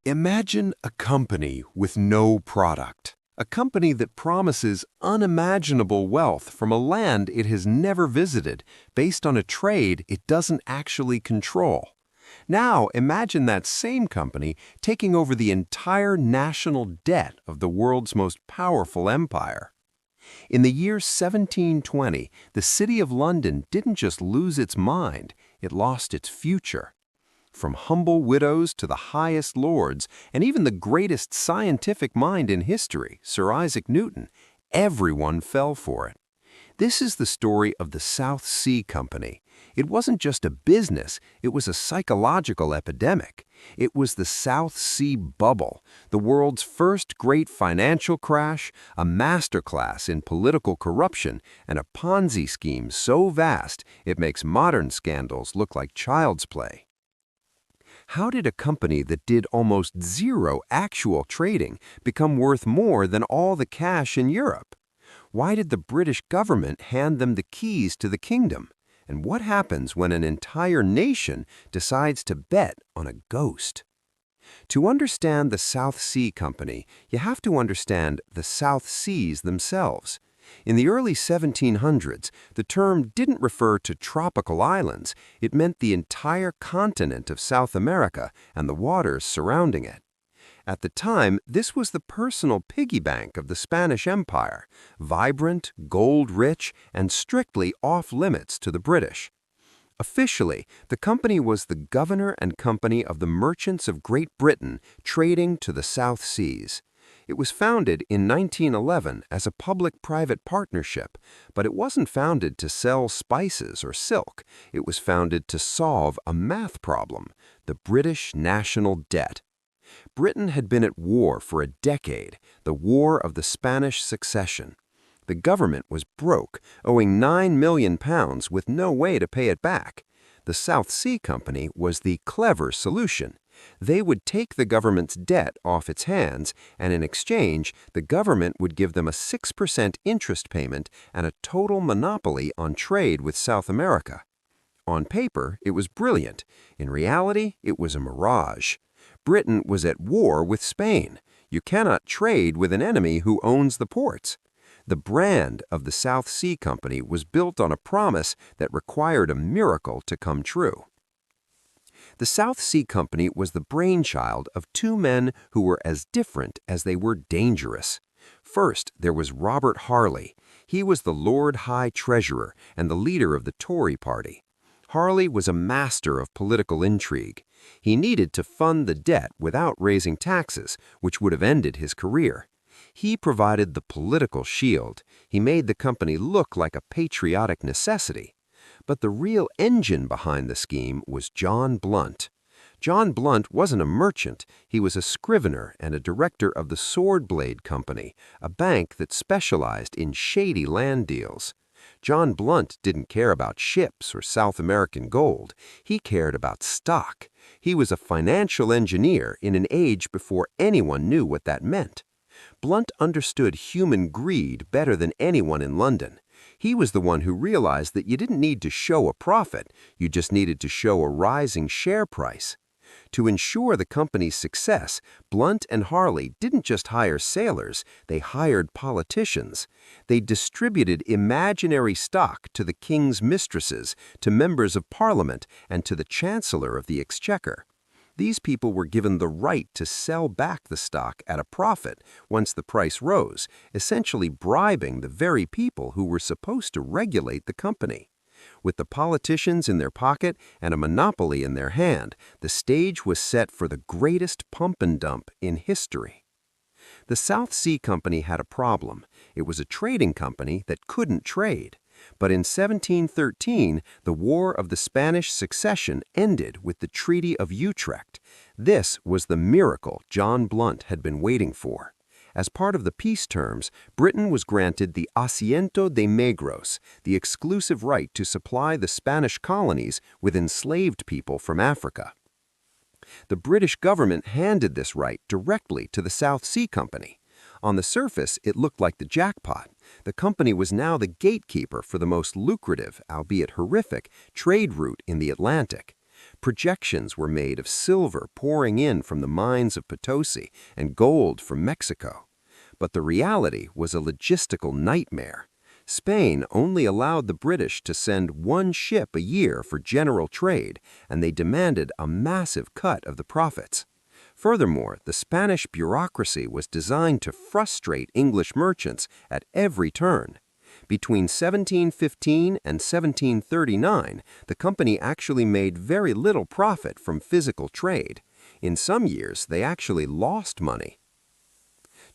Imagine a company with no product. A company that promises unimaginable wealth from a land it has never visited, based on a trade it doesn't actually control. Now imagine that same company taking over the entire national debt of the world's most powerful empire. In the year 1720, the city of London didn't just lose its mind, it lost its future. From humble widows to the highest lords, and even the greatest scientific mind in history, Sir Isaac Newton, everyone fell for it. This is the story of the South Sea Company. It wasn't just a business, it was a psychological epidemic. It was the South Sea Bubble, the world's first great financial crash, a masterclass in political corruption, and a Ponzi scheme so vast it makes modern scandals look like child's play. How did a company that did almost zero actual trading become worth more than all the cash in Europe? Why did the British government hand them the keys to the kingdom? And what happens when an entire nation decides to bet on a ghost? To understand the South Sea Company, you have to understand the South Seas themselves. In the early 1700s, the term didn't refer to tropical islands, it meant the entire continent of South America and the waters surrounding it. At the time, this was the personal piggy bank of the Spanish Empire, vibrant, gold-rich, and strictly off-limits to the British. Officially, the company was the governor and company of the merchants of Great Britain trading to the South Seas. It was founded in 1911 as a public-private partnership, but it wasn't founded to sell spices or silk. It was founded to solve a math problem, the British national debt. Britain had been at war for a decade, the War of the Spanish Succession. The government was broke, owing £9 million with no way to pay it back. The South Sea Company was the clever solution. They would take the government's debt off its hands, and in exchange, the government would give them a 6% interest payment and a total monopoly on trade with South America. On paper, it was brilliant. In reality, it was a mirage. Britain was at war with Spain. You cannot trade with an enemy who owns the ports. The brand of the South Sea Company was built on a promise that required a miracle to come true. The South Sea Company was the brainchild of two men who were as different as they were dangerous. First, there was Robert Harley. He was the Lord High Treasurer and the leader of the Tory party. Harley was a master of political intrigue. He needed to fund the debt without raising taxes, which would have ended his career. He provided the political shield. He made the company look like a patriotic necessity. But the real engine behind the scheme was John Blunt. John Blunt wasn't a merchant. He was a scrivener and a director of the Sword Company, a bank that specialized in shady land deals. John Blunt didn't care about ships or South American gold. He cared about stock. He was a financial engineer in an age before anyone knew what that meant. Blunt understood human greed better than anyone in London. He was the one who realized that you didn't need to show a profit, you just needed to show a rising share price. To ensure the company's success, Blunt and Harley didn't just hire sailors, they hired politicians. They distributed imaginary stock to the king's mistresses, to members of parliament, and to the chancellor of the exchequer. These people were given the right to sell back the stock at a profit once the price rose, essentially bribing the very people who were supposed to regulate the company. With the politicians in their pocket and a monopoly in their hand, the stage was set for the greatest pump and dump in history. The South Sea Company had a problem. It was a trading company that couldn't trade. But in 1713, the War of the Spanish Succession ended with the Treaty of Utrecht. This was the miracle John Blunt had been waiting for. As part of the peace terms, Britain was granted the Asiento de Negros, the exclusive right to supply the Spanish colonies with enslaved people from Africa. The British government handed this right directly to the South Sea Company. On the surface, it looked like the jackpot. The company was now the gatekeeper for the most lucrative, albeit horrific, trade route in the Atlantic. Projections were made of silver pouring in from the mines of Potosi and gold from Mexico. But the reality was a logistical nightmare. Spain only allowed the British to send one ship a year for general trade, and they demanded a massive cut of the profits. Furthermore, the Spanish bureaucracy was designed to frustrate English merchants at every turn. Between 1715 and 1739, the company actually made very little profit from physical trade. In some years, they actually lost money.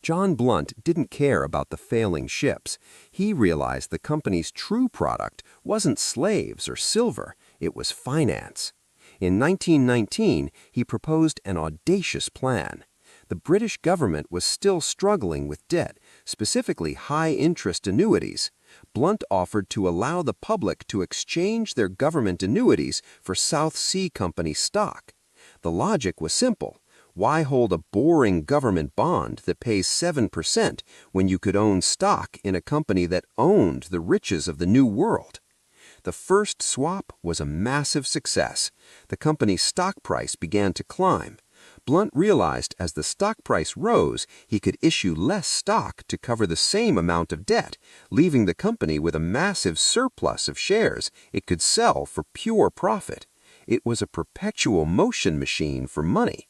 John Blunt didn't care about the failing ships. He realized the company's true product wasn't slaves or silver, it was finance. In 1919, he proposed an audacious plan. The British government was still struggling with debt, specifically high-interest annuities. Blunt offered to allow the public to exchange their government annuities for South Sea Company stock. The logic was simple. Why hold a boring government bond that pays 7% when you could own stock in a company that owned the riches of the New World? The first swap was a massive success. The company's stock price began to climb. Blunt realized as the stock price rose, he could issue less stock to cover the same amount of debt, leaving the company with a massive surplus of shares it could sell for pure profit. It was a perpetual motion machine for money.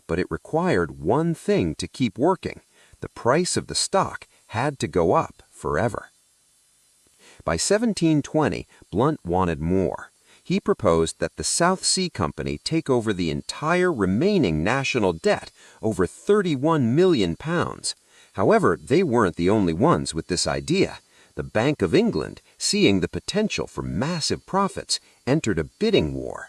But it required one thing to keep working. The price of the stock had to go up forever. By 1720, Blunt wanted more. He proposed that the South Sea Company take over the entire remaining national debt, over £31 million. However, they weren't the only ones with this idea. The Bank of England, seeing the potential for massive profits, entered a bidding war.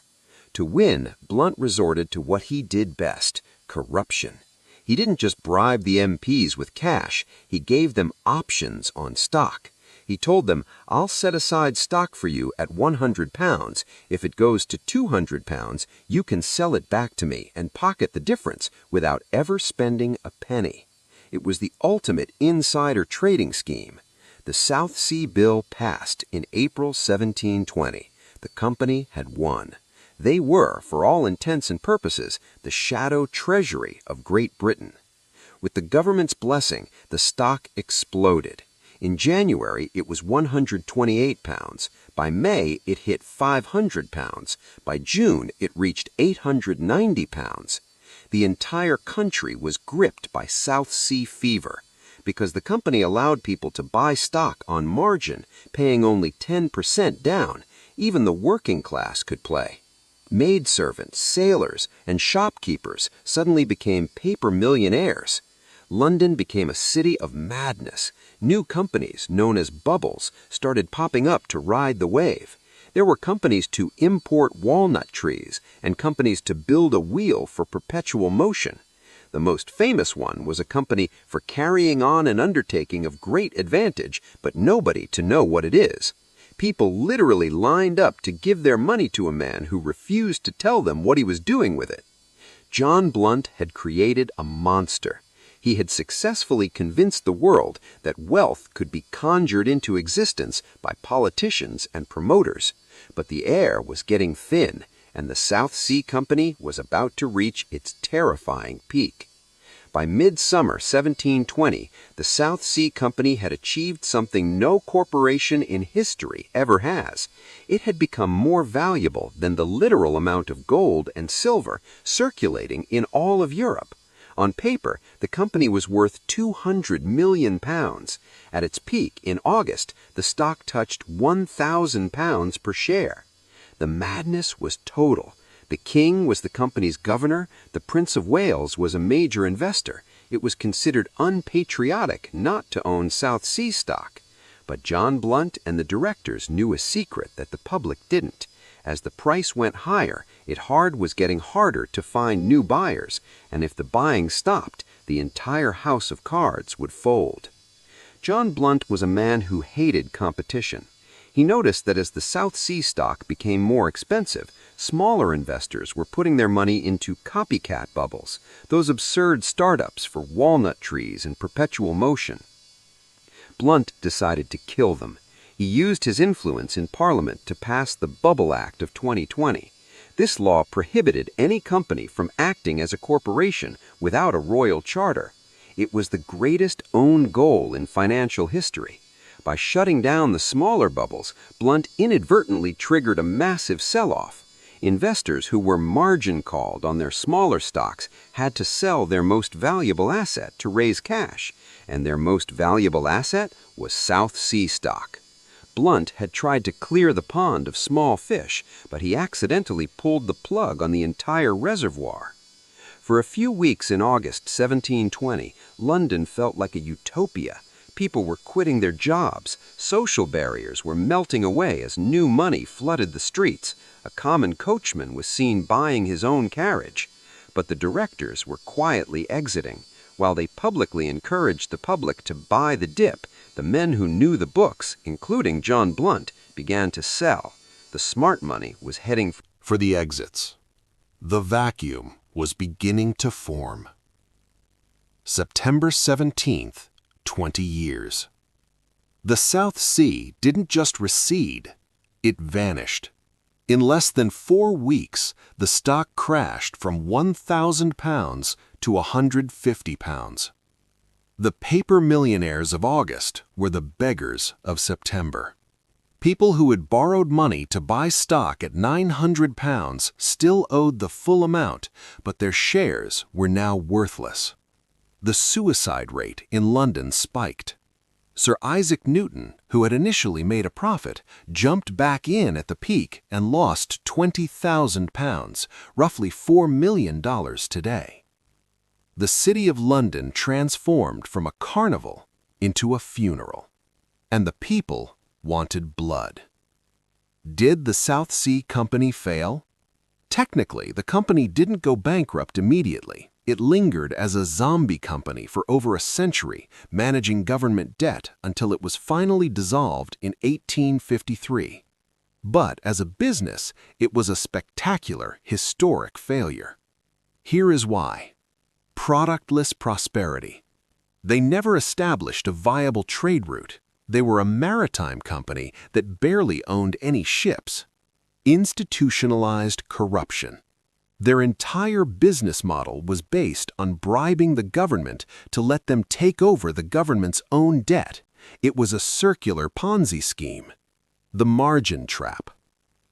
To win, Blunt resorted to what he did best: corruption. He didn't just bribe the MPs with cash, he gave them options on stock. He told them, "I'll set aside stock for you at £100. If it goes to £200, you can sell it back to me and pocket the difference without ever spending a penny." It was the ultimate insider trading scheme. The South Sea Bill passed in April 1720. The company had won. They were, for all intents and purposes, the shadow treasury of Great Britain. With the government's blessing, the stock exploded. In January, it was £128. By May, it hit £500. By June, it reached £890. The entire country was gripped by South Sea fever. Because the company allowed people to buy stock on margin, paying only 10% down, even the working class could play. Maidservants, sailors, and shopkeepers suddenly became paper millionaires. London became a city of madness. New companies, known as bubbles, started popping up to ride the wave. There were companies to import walnut trees and companies to build a wheel for perpetual motion. The most famous one was a company for carrying on an undertaking of great advantage, but nobody to know what it is. People literally lined up to give their money to a man who refused to tell them what he was doing with it. John Blunt had created a monster. He had successfully convinced the world that wealth could be conjured into existence by politicians and promoters. But the air was getting thin, and the South Sea Company was about to reach its terrifying peak. By midsummer 1720, the South Sea Company had achieved something no corporation in history ever has. It had become more valuable than the literal amount of gold and silver circulating in all of Europe. On paper, the company was worth £200 million. At its peak in August, the stock touched £1,000 per share. The madness was total. The king was the company's governor. The Prince of Wales was a major investor. It was considered unpatriotic not to own South Sea stock. But John Blunt and the directors knew a secret that the public didn't. As the price went higher, it was getting harder to find new buyers, and if the buying stopped, the entire house of cards would fold. John Blunt was a man who hated competition. He noticed that as the South Sea stock became more expensive, smaller investors were putting their money into copycat bubbles, those absurd startups for walnut trees and perpetual motion. Blunt decided to kill them. He used his influence in Parliament to pass the Bubble Act of 2020. This law prohibited any company from acting as a corporation without a royal charter. It was the greatest own goal in financial history. By shutting down the smaller bubbles, Blunt inadvertently triggered a massive sell-off. Investors who were margin called on their smaller stocks had to sell their most valuable asset to raise cash, and their most valuable asset was South Sea stock. Blunt had tried to clear the pond of small fish, but he accidentally pulled the plug on the entire reservoir. For a few weeks in August 1720, London felt like a utopia. People were quitting their jobs, social barriers were melting away as new money flooded the streets, a common coachman was seen buying his own carriage. But the directors were quietly exiting. While they publicly encouraged the public to buy the dip, the men who knew the books, including John Blunt, began to sell. The smart money was heading For the exits. The vacuum was beginning to form. September 17th, 20 years. The South Sea didn't just recede, it vanished. In less than 4 weeks, the stock crashed from £1,000 to £150. The paper millionaires of August were the beggars of September. People who had borrowed money to buy stock at £900 still owed the full amount, but their shares were now worthless. The suicide rate in London spiked. Sir Isaac Newton, who had initially made a profit, jumped back in at the peak and lost £20,000, roughly $4 million today. The city of London transformed from a carnival into a funeral, and the people wanted blood. Did the South Sea Company fail? Technically, the company didn't go bankrupt immediately. It lingered as a zombie company for over a century, managing government debt until it was finally dissolved in 1853. But as a business, it was a spectacular, historic failure. Here is why. Productless prosperity. They never established a viable trade route. They were a maritime company that barely owned any ships. Institutionalized corruption. Their entire business model was based on bribing the government to let them take over the government's own debt. It was a circular Ponzi scheme. The margin trap.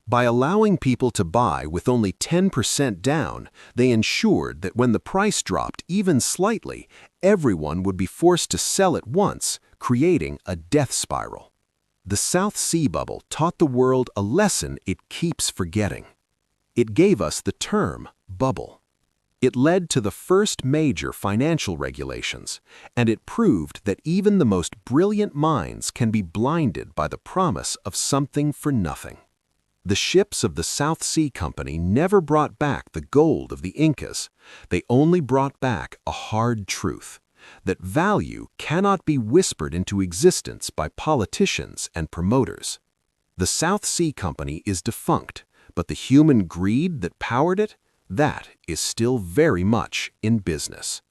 By allowing people to buy with only 10% down, they ensured that when the price dropped even slightly, everyone would be forced to sell at once, creating a death spiral. The South Sea Bubble taught the world a lesson it keeps forgetting. It gave us the term bubble. It led to the first major financial regulations, and it proved that even the most brilliant minds can be blinded by the promise of something for nothing. The ships of the South Sea Company never brought back the gold of the Incas. They only brought back a hard truth, that value cannot be whispered into existence by politicians and promoters. The South Sea Company is defunct, but the human greed that powered it, that is still very much in business.